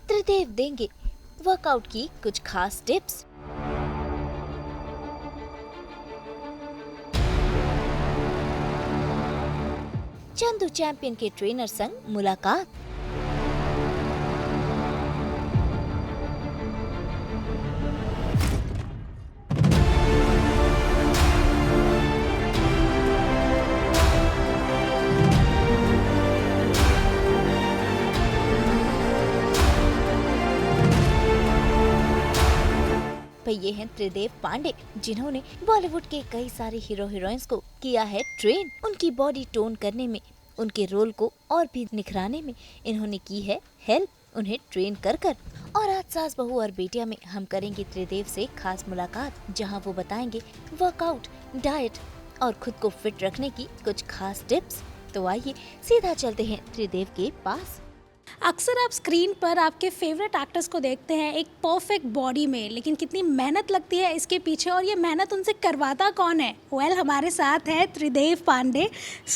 त्रिदेव देंगे वर्कआउट की कुछ खास टिप्स। चंदू चैंपियन के ट्रेनर संग मुलाकात। ये हैं त्रिदेव पांडे, जिन्होंने बॉलीवुड के कई सारे हीरो हीरोइंस को किया है ट्रेन। उनकी बॉडी टोन करने में, उनके रोल को और भी निखराने में इन्होंने की है हेल्प, उन्हें ट्रेन कर। और आज सास बहू और बेटिया में हम करेंगे त्रिदेव से खास मुलाकात, जहां वो बताएंगे वर्कआउट, डाइट और खुद को फिट रखने की कुछ खास टिप्स। तो आइए सीधा चलते हैं त्रिदेव के पास। अक्सर आप स्क्रीन पर आपके फेवरेट एक्टर्स को देखते हैं एक परफेक्ट बॉडी में, लेकिन कितनी मेहनत लगती है इसके पीछे और ये मेहनत उनसे करवाता कौन है? हमारे साथ है त्रिदेव पांडे।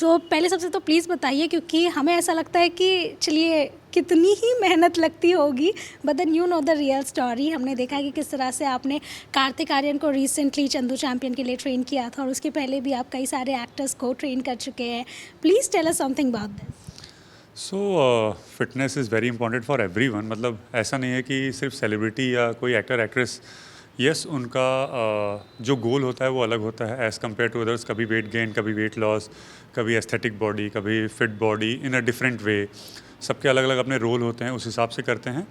पहले सबसे तो प्लीज़ बताइए, क्योंकि हमें ऐसा लगता है कि चलिए कितनी ही मेहनत लगती होगी, but then you know the real story. हमने देखा है कि किस तरह से आपने कार्तिक आर्यन को रिसेंटली चंदू चैंपियन के लिए ट्रेन किया था, और उसके पहले भी आप कई सारे एक्टर्स को ट्रेन कर चुके हैं। Please tell us something about this. Fitness is very important for everyone. मतलब ऐसा नहीं है कि सिर्फ सेलिब्रिटी या कोई एक्टर एक्ट्रेस, यस उनका जो गोल होता है वो अलग होता है एज़ कम्पेयर टू अदर्स। कभी वेट गेन, कभी वेट लॉस, कभी एस्थेटिक बॉडी, कभी fit body in a different way. सबके अलग अलग अपने रोल होते हैं, उस हिसाब से करते हैं।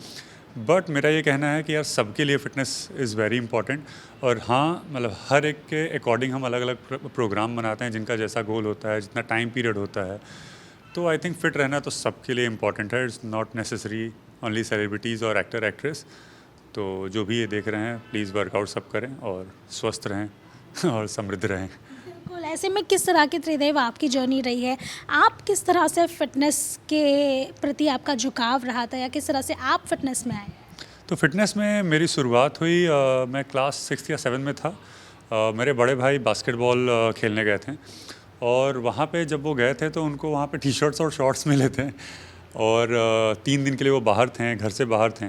बट मेरा ये कहना है कि यार सबके लिए फ़िटनेस इज़ वेरी इंपॉर्टेंट। और हाँ, मतलब हर एक के अकॉर्डिंग हम अलग अलग प्रोग्राम बनाते हैं, जिनका जैसा गोल होता है, जितना टाइम पीरियड होता है। तो आई थिंक फिट रहना तो सबके लिए इम्पॉर्टेंट है। It's not necessary only celebrities और एक्टर एक्ट्रेस। तो जो भी ये देख रहे हैं, प्लीज़ वर्कआउट सब करें और स्वस्थ रहें और समृद्ध रहें। बिल्कुल। ऐसे में किस तरह की त्रिदेव आपकी जर्नी रही है? आप किस तरह से फिटनेस के प्रति आपका झुकाव रहा था, या किस तरह से आप फिटनेस में आए? तो फिटनेस में मेरी शुरुआत हुई, मैं क्लास 6 या 7 में था। मेरे बड़े भाई बास्केटबॉल खेलने गए थे, और वहाँ पे जब वो गए थे तो उनको वहाँ पे टी शर्ट्स और शॉर्ट्स मिले थे, और 3 दिन के लिए वो बाहर थे, घर से बाहर थे।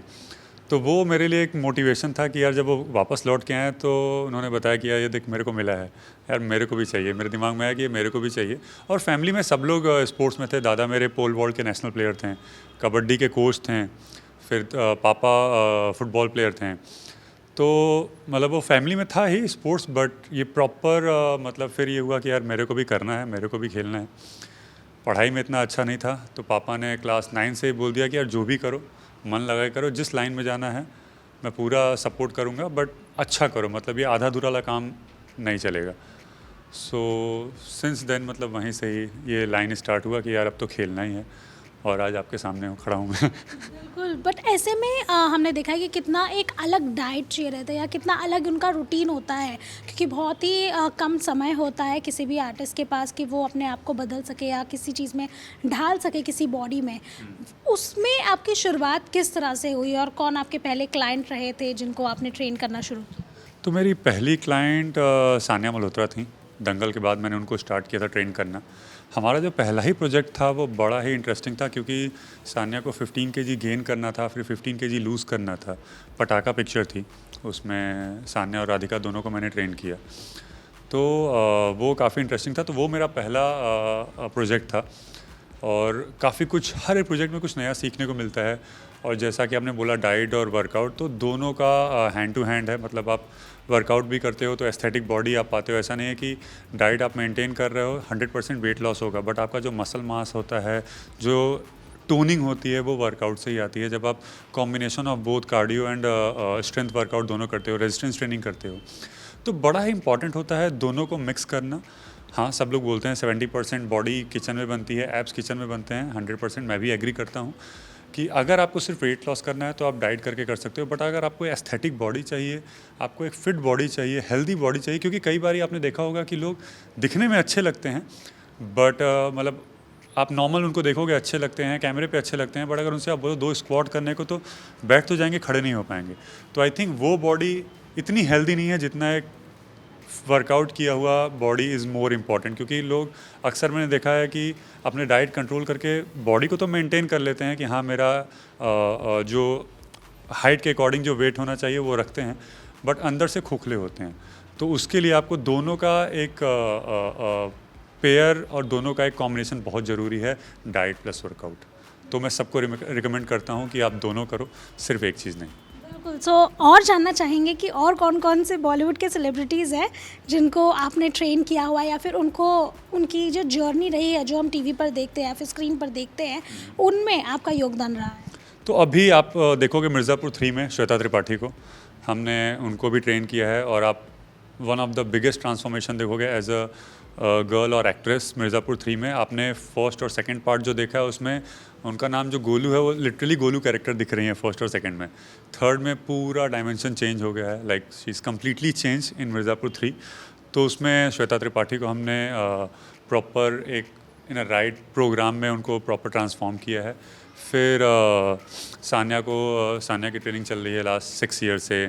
तो वो मेरे लिए एक मोटिवेशन था कि यार जब वो वापस लौट के आए तो उन्होंने बताया कि यार ये देख मेरे को मिला है, यार मेरे को भी चाहिए। मेरे दिमाग में आया कि ये मेरे को भी चाहिए। और फैमिली में सब लोग स्पोर्ट्स में थे। दादा मेरे पोल वॉल्ट के नेशनल प्लेयर थे, कबड्डी के कोच थे, फिर पापा फुटबॉल प्लेयर थे। तो मतलब वो फैमिली में था ही स्पोर्ट्स, बट ये प्रॉपर मतलब फिर ये हुआ कि यार मेरे को भी करना है, मेरे को भी खेलना है। पढ़ाई में इतना अच्छा नहीं था, तो पापा ने क्लास 9 से ही बोल दिया कि यार जो भी करो, मन लगा करो, जिस लाइन में जाना है मैं पूरा सपोर्ट करूँगा, बट अच्छा करो। मतलब ये आधा अधूरा काम नहीं चलेगा। सो सिंस देन मतलब वहीं से ही ये लाइन स्टार्ट हुआ कि यार अब तो खेलना ही है, और आज आपके सामने खड़ा हूँ मैं। बिल्कुल। बट ऐसे में हमने देखा है कि कितना एक अलग डाइट चाहिए रहता है, या कितना अलग उनका रूटीन होता है, क्योंकि बहुत ही कम समय होता है किसी भी आर्टिस्ट के पास कि वो अपने आप को बदल सके या किसी चीज़ में ढाल सके, किसी बॉडी में। उसमें आपकी शुरुआत किस तरह से हुई, और कौन आपके पहले क्लाइंट रहे थे जिनको आपने ट्रेन करना शुरू किया? तो मेरी पहली क्लाइंट सानिया मल्होत्रा थी। दंगल के बाद मैंने उनको स्टार्ट किया था ट्रेन करना। हमारा जो पहला ही प्रोजेक्ट था वो बड़ा ही इंटरेस्टिंग था, क्योंकि सानिया को 15 केजी गेन करना था, फिर 15 केजी लूज़ करना था। पटाखा पिक्चर थी, उसमें सानिया और राधिका दोनों को मैंने ट्रेन किया। तो वो काफ़ी इंटरेस्टिंग था। तो वो मेरा पहला प्रोजेक्ट था, और काफ़ी कुछ, हर एक प्रोजेक्ट में कुछ नया सीखने को मिलता है। और जैसा कि आपने बोला डाइट और वर्कआउट, तो दोनों का हैंड टू हैंड है। मतलब आप वर्कआउट भी करते हो तो एस्थेटिक बॉडी आप पाते हो। ऐसा नहीं है कि डाइट आप मेंटेन कर रहे हो 100% वेट लॉस होगा, बट आपका जो मसल मास होता है, जो टोनिंग होती है, वो वर्कआउट से ही आती है। जब आप combination of both cardio and strength workout दोनों करते हो, रेजिस्टेंस ट्रेनिंग करते हो, तो बड़ा ही इंपॉर्टेंट होता है दोनों को मिक्स करना। हाँ, सब लोग बोलते हैं 70% बॉडी किचन में बनती है, एब्स किचन में बनते हैं। 100% मैं भी एग्री करता हूँ कि अगर आपको सिर्फ वेट लॉस करना है तो आप डाइट करके कर सकते हो, बट अगर आपको एस्थेटिक बॉडी चाहिए, आपको एक फिट बॉडी चाहिए, हेल्दी बॉडी चाहिए, क्योंकि कई बार आपने देखा होगा कि लोग दिखने में अच्छे लगते हैं, बट मतलब आप नॉर्मल उनको देखोगे अच्छे लगते हैं, कैमरे पे अच्छे लगते हैं, बट अगर उनसे आप बोलो 2 स्क्वाट करने को तो बैठ तो जाएंगे, खड़े नहीं हो पाएंगे। तो आई थिंक वो बॉडी इतनी हेल्दी नहीं है जितना एक वर्कआउट किया हुआ बॉडी इज़ मोर इम्पॉर्टेंट, क्योंकि लोग अक्सर मैंने देखा है कि अपने डाइट कंट्रोल करके बॉडी को तो मेंटेन कर लेते हैं कि हाँ मेरा जो हाइट के अकॉर्डिंग जो वेट होना चाहिए वो रखते हैं, बट अंदर से खोखले होते हैं। तो उसके लिए आपको दोनों का एक पेयर और दोनों का एक कॉम्बिनेशन बहुत ज़रूरी है, डाइट प्लस वर्कआउट। तो मैं सबको रिकमेंड करता हूँ कि आप दोनों करो, सिर्फ एक चीज़ नहीं। बिल्कुल। सो और जानना चाहेंगे कि और कौन कौन से बॉलीवुड के सेलिब्रिटीज़ हैं जिनको आपने ट्रेन किया हुआ है, या फिर उनको उनकी जो जर्नी रही है जो हम टीवी पर देखते हैं या फिर स्क्रीन पर देखते हैं, उनमें आपका योगदान रहा है? तो अभी आप देखोगे मिर्ज़ापुर 3 में श्वेता त्रिपाठी को हमने उनको भी ट्रेन किया है, और आप one of the biggest transformation देखोगे एज अ गर्ल और एक्ट्रेस मिर्ज़ापुर 3 में। आपने फर्स्ट और सेकंड पार्ट जो देखा है उसमें उनका नाम जो गोलू है वो लिटरली गोलू कैरेक्टर दिख रही है फर्स्ट और सेकंड में। थर्ड में पूरा डायमेंशन चेंज हो गया है, like she is completely change in Mirzapur 3। तो उसमें श्वेता त्रिपाठी को हमने प्रॉपर एक इन अ राइट प्रोग्राम में उनको प्रॉपर ट्रांसफॉर्म किया है। फिर सान्या की ट्रेनिंग चल रही है लास्ट 6 ईयर से।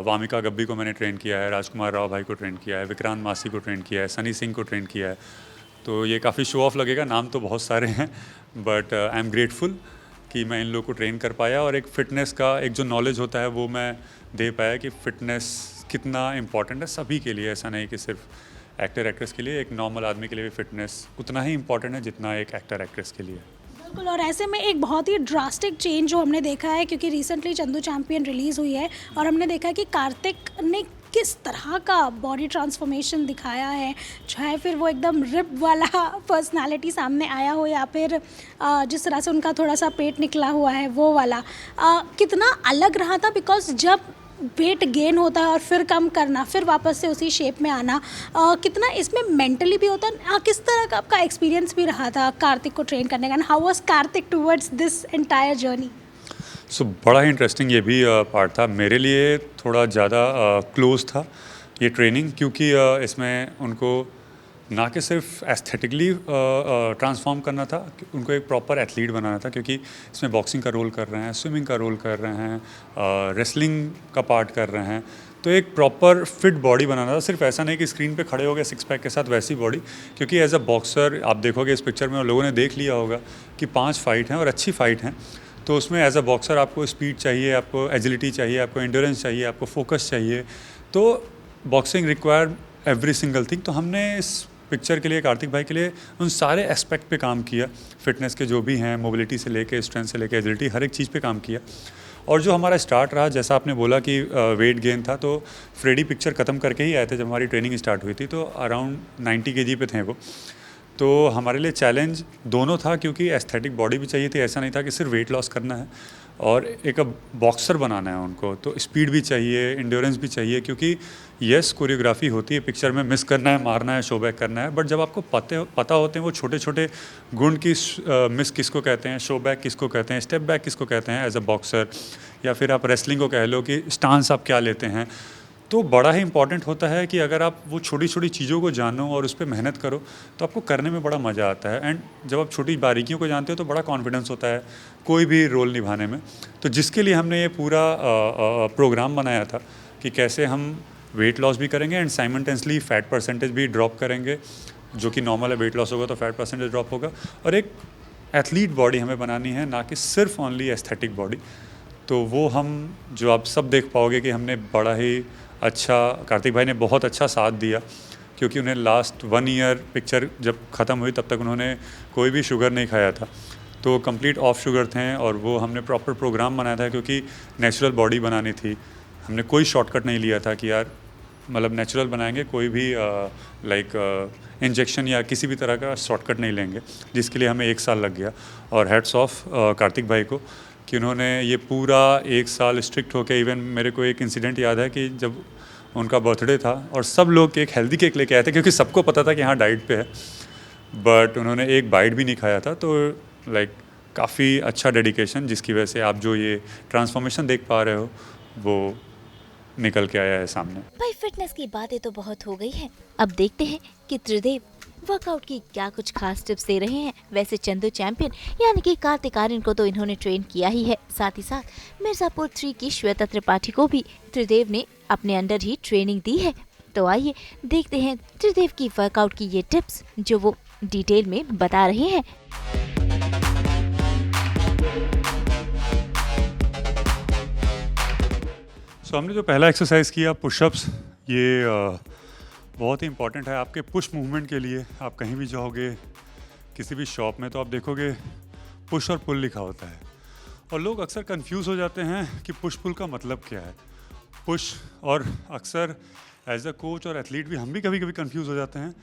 वामिका गब्बी को मैंने ट्रेन किया है, राजकुमार राव भाई को ट्रेन किया है, विक्रांत मासी को ट्रेन किया है, सनी सिंह को ट्रेन किया है। तो ये काफ़ी शो ऑफ लगेगा, नाम तो बहुत सारे हैं, बट आई एम ग्रेटफुल कि मैं इन लोगों को ट्रेन कर पाया, और एक फ़िटनेस का एक जो नॉलेज होता है वो मैं दे पाया कि फ़िटनेस कितना इम्पॉर्टेंट है सभी के लिए। ऐसा नहीं कि सिर्फ एक्टर एक्ट्रेस के लिए, एक नॉर्मल आदमी के लिए भी फ़िटनेस उतना ही इम्पॉर्टेंट है जितना एक एक्टर एक्ट्रेस के लिए। बिल्कुल। और ऐसे में एक बहुत ही ड्रास्टिक चेंज जो हमने देखा है, क्योंकि रिसेंटली चंदू चैंपियन रिलीज़ हुई है और हमने देखा है कि कार्तिक ने किस तरह का बॉडी ट्रांसफॉर्मेशन दिखाया है, चाहे फिर वो एकदम रिप वाला पर्सनालिटी सामने आया हो या फिर जिस तरह से उनका थोड़ा सा पेट निकला हुआ है वो वाला, कितना अलग रहा था। बिकॉज जब वेट गेन होता है और फिर कम करना, फिर वापस से उसी शेप में आना, कितना इसमें मेंटली भी होता है। किस तरह का आपका एक्सपीरियंस भी रहा था कार्तिक को ट्रेन करने का, and how was Kartik towards this entire journey? So बड़ा ही इंटरेस्टिंग ये भी पार्ट था मेरे लिए, थोड़ा ज़्यादा क्लोज था ये ट्रेनिंग, क्योंकि इसमें उनको ना कि सिर्फ एस्थेटिकली ट्रांसफॉर्म करना था, उनको एक प्रॉपर एथलीट बनाना था, क्योंकि इसमें बॉक्सिंग का रोल कर रहे हैं, स्विमिंग का रोल कर रहे हैं, रेसलिंग का पार्ट कर रहे हैं। तो एक प्रॉपर फिट बॉडी बनाना था, सिर्फ ऐसा नहीं कि स्क्रीन पे खड़े हो गए सिक्स पैक के साथ वैसी बॉडी। क्योंकि एज अ बॉक्सर आप देखोगे इस पिक्चर में, लोगों ने देख लिया होगा कि 5 फाइट हैं और अच्छी फाइट हैं। तो उसमें एज अ बॉक्सर आपको स्पीड चाहिए, आपको एजिलिटी चाहिए, आपको एंड्योरेंस चाहिए, आपको फोकस चाहिए। तो boxing require every single thing. तो हमने इस पिक्चर के लिए, कार्तिक भाई के लिए, उन सारे एस्पेक्ट पे काम किया, फिटनेस के जो भी हैं, मोबिलिटी से लेके, स्ट्रेंथ से लेके, एजिलिटी, हर एक चीज़ पे काम किया। और जो हमारा स्टार्ट रहा, जैसा आपने बोला कि वेट गेन था, तो फ्रेडी पिक्चर ख़त्म करके ही आए थे जब हमारी ट्रेनिंग स्टार्ट हुई थी। तो अराउंड 90 kg पे थे वो। तो हमारे लिए चैलेंज दोनों था, क्योंकि एस्थेटिक बॉडी भी चाहिए थी, ऐसा नहीं था कि सिर्फ वेट लॉस करना है, और एक बॉक्सर बनाना है उनको। तो स्पीड भी चाहिए, एंड्योरेंस भी चाहिए, क्योंकि यस कोरियोग्राफी होती है पिक्चर में, मिस करना है, मारना है, शो बैक करना है, बट जब आपको पता होते हैं वो छोटे छोटे गुण की, मिस किसको कहते हैं, शो बैक किसको कहते हैं, स्टेप बैक किसको कहते हैं एज अ बॉक्सर, या फिर आप रेसलिंग को कह लो कि स्टांस आप क्या लेते हैं। तो बड़ा ही इंपॉर्टेंट होता है कि अगर आप वो छोटी छोटी चीज़ों को जानो और उस पर मेहनत करो तो आपको करने में बड़ा मज़ा आता है। एंड जब आप छोटी बारीकियों को जानते हो तो बड़ा कॉन्फिडेंस होता है कोई भी रोल निभाने में। तो जिसके लिए हमने ये पूरा प्रोग्राम बनाया था कि कैसे हम वेट लॉस भी करेंगे एंड साइमल्टेनियसली फैट परसेंटेज भी ड्रॉप करेंगे, जो कि नॉर्मल है, वेट लॉस होगा तो फैट परसेंटेज ड्रॉप होगा, और एक एथलीट बॉडी हमें बनानी है, ना कि सिर्फ ओनली एस्थेटिक बॉडी। तो वो हम जो आप सब देख पाओगे कि हमने बड़ा ही अच्छा, कार्तिक भाई ने बहुत अच्छा साथ दिया, क्योंकि उन्हें लास्ट 1 ईयर पिक्चर जब ख़त्म हुई तब तक उन्होंने कोई भी शुगर नहीं खाया था, तो कंप्लीट ऑफ शुगर थे। और वो हमने प्रॉपर प्रोग्राम बनाया था, क्योंकि नेचुरल बॉडी बनानी थी। हमने कोई शॉर्टकट नहीं लिया था कि यार मतलब नेचुरल बनाएंगे, कोई भी इंजेक्शन या किसी भी तरह का शॉर्टकट नहीं लेंगे, जिसके लिए हमें 1 साल लग गया। और हेड्स ऑफ कार्तिक भाई को कि उन्होंने ये पूरा 1 साल स्ट्रिक्ट होकर, इवन मेरे को एक इंसिडेंट याद है कि जब उनका बर्थडे था और सब लोग एक हेल्दी केक लेके आए थे, क्योंकि सबको पता था कि हाँ डाइट पे है, बट उन्होंने एक बाइट भी नहीं खाया था। तो काफ़ी अच्छा डेडिकेशन, जिसकी वजह से आप जो ये ट्रांसफॉर्मेशन देख पा रहे हो वो निकल के आया है सामने। भाई फिटनेस की बातें तो बहुत हो गई हैं, अब देखते हैं कि त्रिदेव वर्कआउट की क्या कुछ खास टिप्स दे रहे हैं। वैसे चंदू चैंपियन यानी कि कार्तिक आर्यन को तो इन्होंने ट्रेन किया ही है, साथ ही साथ मिर्जापुर 3 की श्वेता त्रिपाठी को भी त्रिदेव ने अपने अंडर ही ट्रेनिंग दी है। तो आइए देखते हैं त्रिदेव की वर्कआउट की ये टिप्स जो वो डिटेल में बता रहे हैं। हमने जो पहला एक्सरसाइज किया पुशअप्स, ये बहुत ही इंपॉर्टेंट है आपके पुश मूवमेंट के लिए। आप कहीं भी जाओगे किसी भी शॉप में तो आप देखोगे पुश और पुल लिखा होता है, और लोग अक्सर कंफ्यूज हो जाते हैं कि पुश पुल का मतलब क्या है। पुश, और अक्सर एज अ कोच और एथलीट भी हम भी कभी कभी कंफ्यूज हो जाते हैं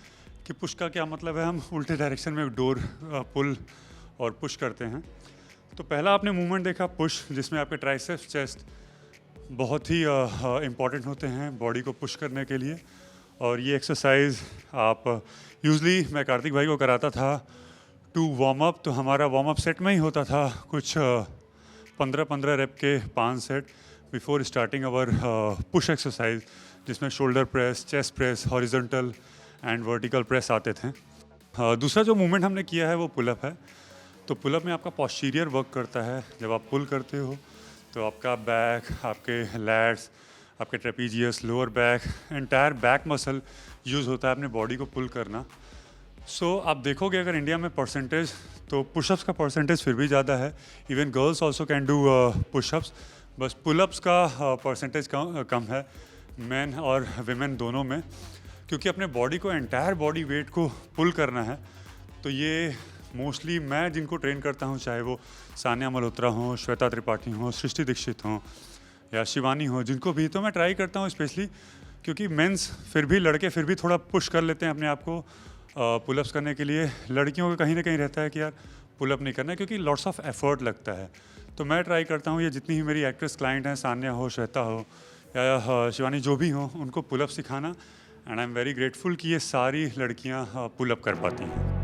कि पुश का क्या मतलब है। हम उल्टे डायरेक्शन में डोर पुल और पुश करते हैं। तो पहला आपने मूवमेंट देखा पुश, जिसमें आपके ट्राइसेप्स, चेस्ट बहुत ही इम्पॉर्टेंट होते हैं बॉडी को पुश करने के लिए। और ये एक्सरसाइज आप यूजली मैं कार्तिक भाई को कराता था टू वार्म अप। तो हमारा वार्म अप सेट में ही होता था कुछ 15-15 रेप के 5 सेट बिफोर स्टार्टिंग अवर पुश एक्सरसाइज, जिसमें shoulder press, chest press, horizontal and vertical press आते थे। दूसरा जो मूवमेंट हमने किया है वो पुलअप है। तो पुलअप में आपका पॉस्टीरियर वर्क करता है। जब आप पुल करते हो तो आपका बैक, आपके लैट्स, आपके trapezius, lower back, entire back muscle use होता है अपने बॉडी को पुल करना। आप देखोगे अगर इंडिया में परसेंटेज, तो पुशअप्स का परसेंटेज फिर भी ज़्यादा है। Even girls also can do pushups, बस पुलअप्स का परसेंटेज कम है मेन और विमेन दोनों में, क्योंकि अपने बॉडी को, एंटायर बॉडी वेट को पुल करना है। तो ये मोस्टली मैं जिनको ट्रेन करता हूँ, चाहे वो सान्या मल्होत्रा हो, श्वेता त्रिपाठी हो, सृष्टि दीक्षित हो या शिवानी हो, जिनको भी तो मैं ट्राई करता हूँ स्पेशली, क्योंकि मेंस फिर भी, लड़के फिर भी थोड़ा पुश कर लेते हैं अपने आप को पुलअप्स करने के लिए। लड़कियों का कहीं ना कहीं रहता है कि यार पुलअप नहीं करना है, क्योंकि लॉट्स ऑफ एफर्ट लगता है। तो मैं ट्राई करता हूँ, ये जितनी ही मेरी एक्ट्रेस क्लाइंट हैं, सान्या हो, श्वेता हो या शिवानी, जो भी हो, उनको पुलअप सिखाना। And I am very grateful कि ये सारी लड़कियाँ पुलअप कर पाती हैं।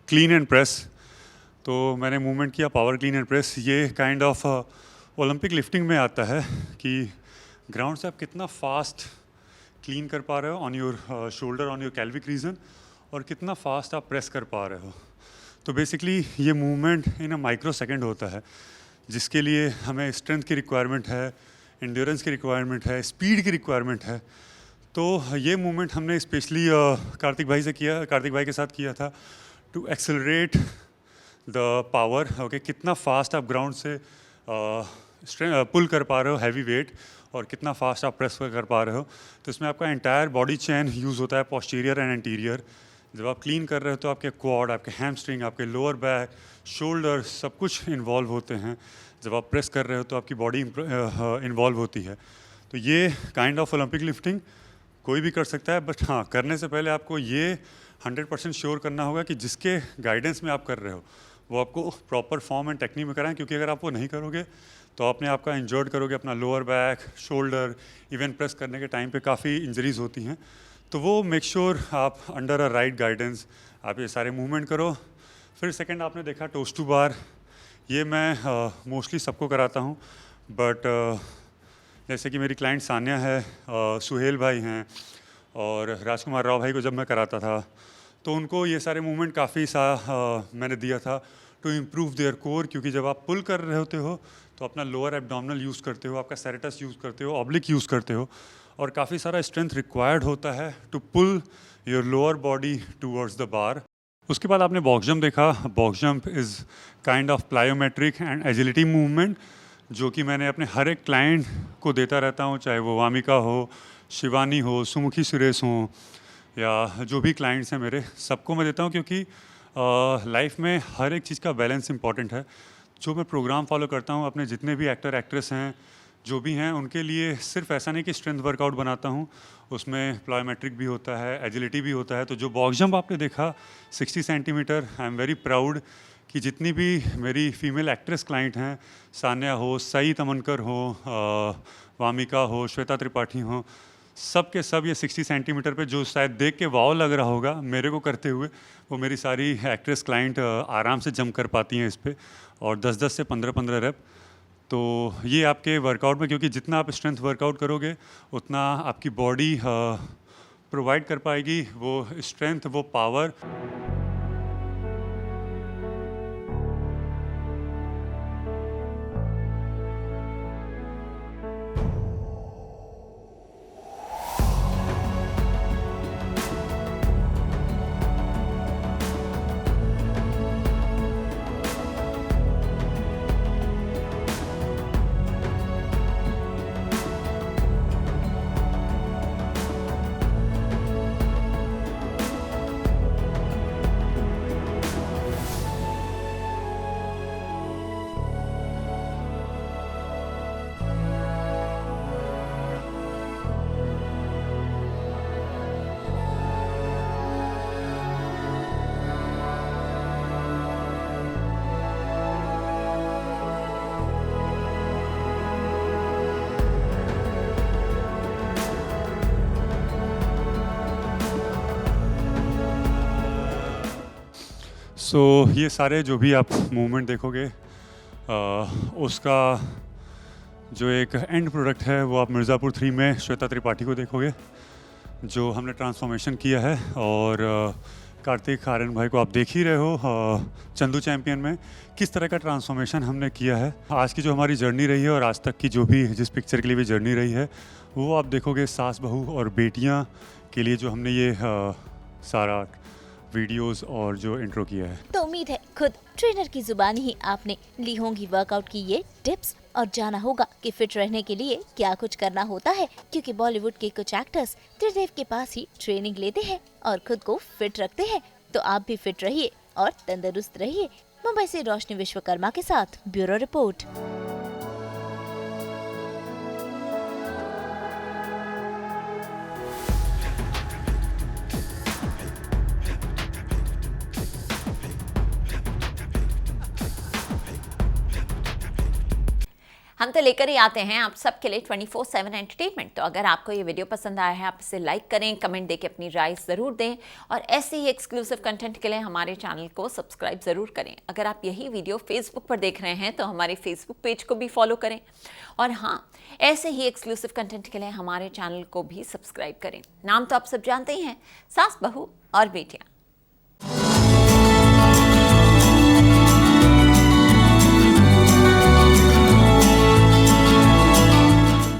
क्लीन एंड प्रेस, तो मैंने मूवमेंट किया पावर क्लीन एंड प्रेस। ये काइंड ऑफ ओलंपिक लिफ्टिंग में आता है कि ग्राउंड से आप कितना फास्ट क्लीन कर पा रहे हो on your shoulder, on your pelvic region, और कितना फास्ट आप प्रेस कर पा रहे हो। तो बेसिकली ये movement in a micro second होता है, जिसके लिए हमें स्ट्रेंथ की रिक्वायरमेंट है, एंड्योरेंस की रिक्वायरमेंट है, स्पीड की रिक्वायरमेंट है। तो ये मूवमेंट हमने स्पेशली कार्तिक भाई के साथ किया था to accelerate the power. Okay, कितना फास्ट आप ग्राउंड से पुल कर पा रहे हो हैवी वेट, और कितना फास्ट आप प्रेस कर पा रहे हो। तो इसमें आपका एंटायर बॉडी चेन यूज़ होता है, पोस्टीरियर एंड एंटीरियर। जब आप क्लीन कर रहे हो तो आपके क्वाड, आपके हैमस्ट्रिंग, आपके लोअर बैक, शोल्डर, सब कुछ इन्वॉल्व होते हैं। जब आप प्रेस कर रहे हो तो आपकी बॉडी इन्वॉल्व होती है। तो ये काइंड ऑफ ओलंपिक लिफ्टिंग कोई भी कर सकता है, बट हाँ, करने से पहले आपको ये 100% श्योर करना होगा कि जिसके गाइडेंस में आप कर रहे हो वो आपको प्रॉपर फॉर्म एंड टेक्निक में कराएं, क्योंकि अगर आप वो नहीं करोगे तो अपने आप का इंजर्ड करोगे, अपना lower back, shoulder, even press करने के टाइम पे काफ़ी इंजरीज होती हैं। तो वो मेक श्योर आप अंडर अ राइट गाइडेंस आप ये सारे मूवमेंट करो। फिर सेकंड आपने देखा टोस्ट टू बार, ये मैं मोस्टली सबको कराता हूँ, बट जैसे कि मेरी क्लाइंट सान्या है, सुहेल भाई हैं और राजकुमार राव भाई को जब मैं कराता था तो उनको ये सारे मूवमेंट काफ़ी मैंने दिया था टू इम्प्रूव देयर कोर, क्योंकि जब आप पुल कर रहे होते हो तो अपना लोअर एब्डोमिनल यूज़ करते हो, आपका सेरेटस यूज़ करते हो, ऑब्लिक यूज़ करते हो, और काफ़ी सारा स्ट्रेंथ रिक्वायर्ड होता है to pull your lower body towards the bar. उसके बाद आपने बॉक्स जंप देखा। Box jump is kind of plyometric and agility movement, जो कि मैंने अपने हर एक क्लाइंट को देता रहता हूँ, चाहे वो वामिका हो, शिवानी हो, सुमुखी सुरेश हो, या जो भी क्लाइंट्स हैं मेरे, सबको मैं देता हूँ, क्योंकि लाइफ में हर एक चीज़ का बैलेंस इंपॉर्टेंट है। जो मैं प्रोग्राम फॉलो करता हूँ, अपने जितने भी एक्टर एक्ट्रेस हैं जो भी हैं, उनके लिए सिर्फ ऐसा नहीं कि स्ट्रेंथ वर्कआउट बनाता हूँ, उसमें प्लायोमेट्रिक भी होता है, एजिलिटी भी होता है। तो जो बॉक्स जंप आपने देखा 60 centimetre, I am very proud कि जितनी भी मेरी फीमेल एक्ट्रेस क्लाइंट हैं, सान्या हो, सई तमनकर हो, वामिका हो, श्वेता त्रिपाठी हो, सब के सब ये 60 सेंटीमीटर पे जो शायद देख के वाव लग रहा होगा मेरे को करते हुए, वो मेरी सारी एक्ट्रेस क्लाइंट आराम से जंप कर पाती हैं इस पे, और 10-10 से 15-15 रेप। तो ये आपके वर्कआउट में, क्योंकि जितना आप स्ट्रेंथ वर्कआउट करोगे उतना आपकी बॉडी प्रोवाइड कर पाएगी वो स्ट्रेंथ, वो पावर। सो ये सारे जो भी आप मूवमेंट देखोगे, उसका जो एक एंड प्रोडक्ट है वो आप मिर्ज़ापुर 3 में श्वेता त्रिपाठी को देखोगे, जो हमने ट्रांसफॉर्मेशन किया है। और कार्तिक आर्यन भाई को आप देख ही रहे हो चंदू चैम्पियन में किस तरह का ट्रांसफॉर्मेशन हमने किया है। आज की जो हमारी जर्नी रही है और आज तक की जो भी जिस पिक्चर के लिए भी जर्नी रही है, वो आप देखोगे सास बहू और बेटियां के लिए जो हमने ये सारा वीडियोस और जो इंट्रो किया है। तो उम्मीद है खुद ट्रेनर की जुबानी ही आपने ली होंगी वर्कआउट की ये टिप्स, और जाना होगा कि फिट रहने के लिए क्या कुछ करना होता है, क्योंकि बॉलीवुड के कुछ एक्टर्स त्रिदेव के पास ही ट्रेनिंग लेते हैं और खुद को फिट रखते हैं। तो आप भी फिट रहिए और तंदुरुस्त रहिए। मुंबई से रोशनी विश्वकर्मा के साथ ब्यूरो रिपोर्ट। हम तो लेकर ही आते हैं आप सबके लिए 24/7 एंटरटेनमेंट। तो अगर आपको ये वीडियो पसंद आया है, आप इसे लाइक करें, कमेंट देके अपनी राय ज़रूर दें, और ऐसे ही एक्सक्लूसिव कंटेंट के लिए हमारे चैनल को सब्सक्राइब ज़रूर करें। अगर आप यही वीडियो फेसबुक पर देख रहे हैं तो हमारे फेसबुक पेज को भी फॉलो करें, और हाँ, ऐसे ही एक्सक्लूसिव कंटेंट के लिए हमारे चैनल को भी सब्सक्राइब करें। नाम तो आप सब जानते ही हैं, सास बहू और बेटियाँ।